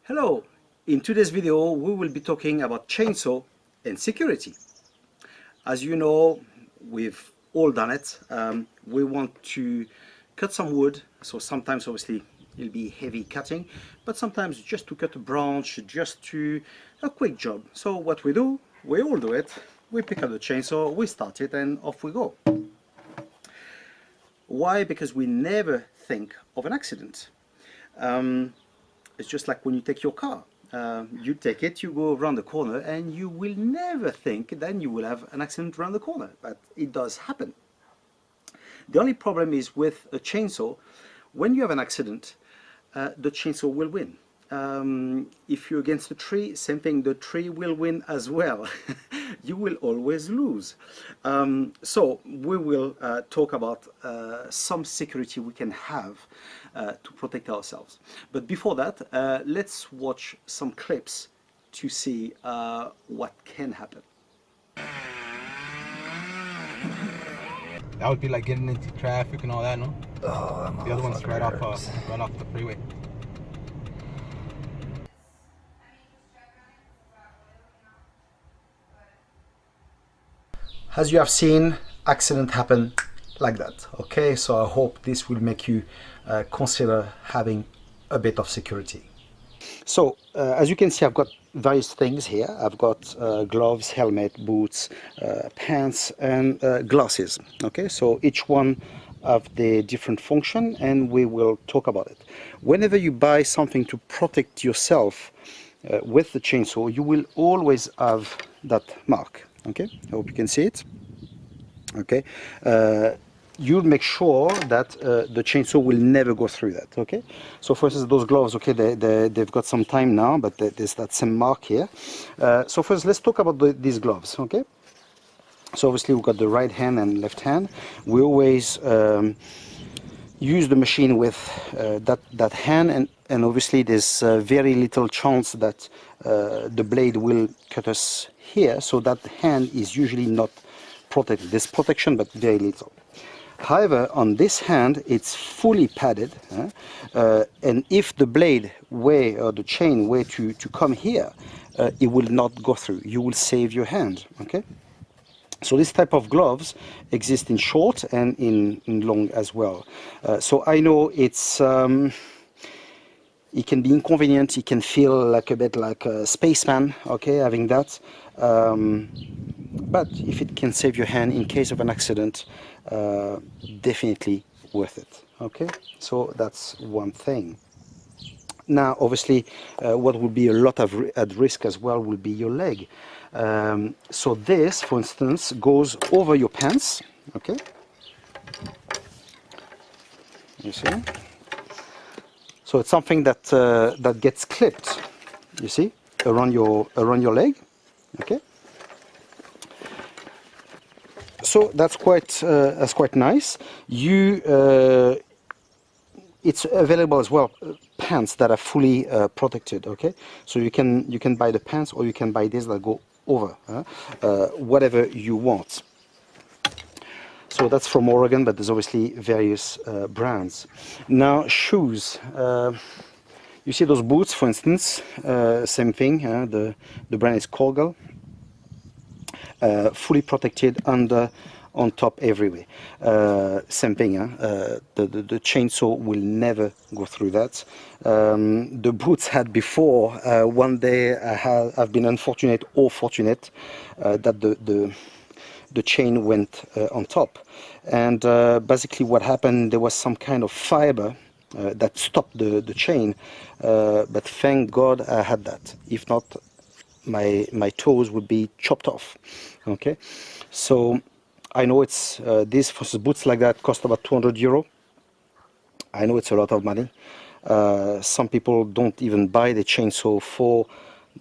Hello, in today's video we will be talking about chainsaw and security. As you know, we've all done it. We want to cut some wood, so sometimes obviously it'll be heavy cutting, but sometimes just to cut a branch, just to a quick job. So what we do, we all do it. We pick up the chainsaw, we start it, and off we go. Why? Because we never think of an accident. It's just like when you take your car. You take it, you go around the corner, and you will never think then you will have an accident around the corner, but it does happen. The only problem is with a chainsaw, when you have an accident, the chainsaw will win. If you're against a tree, same thing, the tree will win as well. You will always lose. So we will talk about some security we can have to protect ourselves. But before that, let's watch some clips to see what can happen. That would be like getting into traffic and all that, no? Oh, the other one's right off the freeway. As you have seen, accident happen like that. Okay, so I hope this will make you consider having a bit of security. So as you can see, I've got various things here. I've got gloves, helmet, boots, pants, and glasses. Okay, so each one have the different function, and we will talk about it. Whenever you buy something to protect yourself with the chainsaw, you will always have that mark. Okay, I hope you can see it. Okay, you'll make sure that the chainsaw will never go through that. Okay, so for instance, those gloves, okay, they've got some time now, but there's that same mark here. So first, let's talk about these gloves. Okay, so obviously we've got the right hand and left hand. We always use the machine with that hand, and obviously there's very little chance that the blade will cut us here, so that hand is usually not protected. There's protection, but very little. However, on this hand, it's fully padded, and if the blade or the chain were to come here, it will not go through. You will save your hand. Okay. So this type of gloves exist in short and in long as well. So I know it's it can be inconvenient. It can feel like a bit like a spaceman, okay, having that. But if it can save your hand in case of an accident, definitely worth it. Okay, so that's one thing. Now, obviously, what will be a lot of at risk as well will be your leg. So this, for instance, goes over your pants. Okay, you see. So it's something that that gets clipped. You see, around your leg. Okay. So that's quite nice. It's available as well, pants that are fully protected. Okay, so you can buy the pants, or you can buy this that go over, whatever you want. So that's from Oregon, but there's obviously various brands. Now shoes. You see those boots, for instance, same thing. The brand is Corgal. Fully protected under, on top, everywhere. Same thing. The chainsaw will never go through that. The boots had before. One day I've been unfortunate or fortunate that the chain went on top, and basically what happened, there was some kind of fiber that stopped the chain, but thank God I had that. If not, my toes would be chopped off. Okay, so I know it's these boots like that cost about 200 euro. I know it's a lot of money. Some people don't even buy the chainsaw for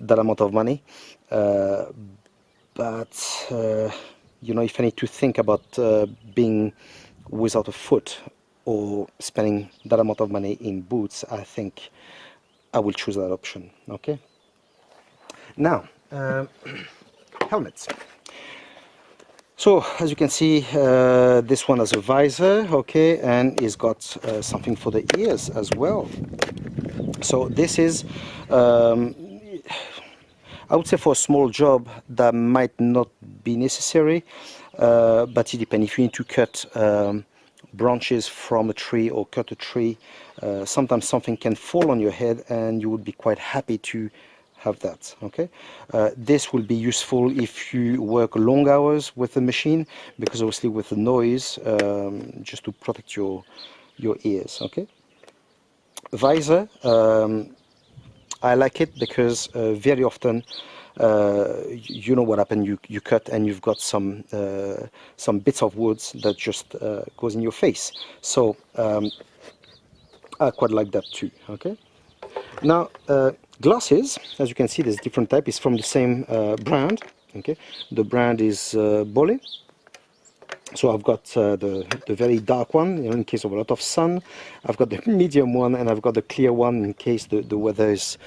that amount of money, but you know, if I need to think about being without a foot or spending that amount of money in boots, I think I will choose that option. Okay. Now, helmets. So as you can see, this one has a visor, okay, and it's got something for the ears as well. So this is, um, I would say, for a small job that might not be necessary, but it depends. If you need to cut branches from a tree or cut a tree, sometimes something can fall on your head and you would be quite happy to have that. Okay, this will be useful if you work long hours with the machine, because obviously with the noise, just to protect your ears. Okay, visor, I like it because very often, you know what happened. You cut and you've got some bits of woods that just goes in your face. So I quite like that too. Okay. Now glasses, as you can see, there's different type. It's from the same brand. Okay. The brand is Bolle. So I've got the very dark one, in case of a lot of sun. I've got the medium one, and I've got the clear one in case the weather is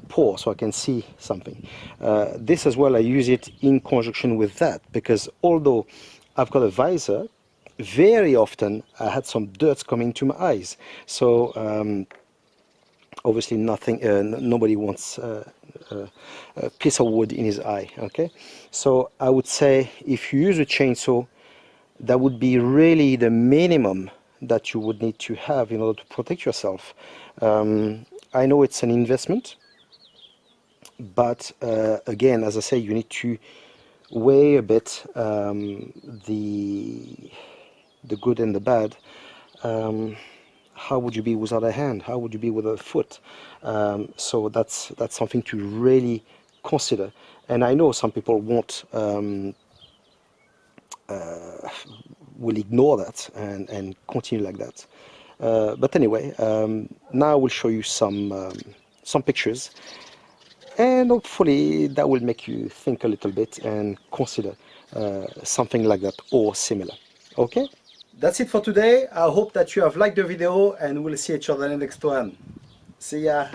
poor, so I can see something. This as well, I use it in conjunction with that, because although I've got a visor, very often I had some dirt coming to my eyes. So obviously nobody wants a piece of wood in his eye. Okay, so I would say if you use a chainsaw, that would be really the minimum that you would need to have in order to protect yourself. I know it's an investment, but again, as I say, you need to weigh a bit the good and the bad. How would you be without a hand? How would you be without a foot? So that's something to really consider. And I know some people won't. Will ignore that and continue like that. But anyway, now I will show you some pictures, and hopefully that will make you think a little bit and consider something like that or similar. Okay? That's it for today. I hope that you have liked the video, and we'll see each other in the next one. See ya!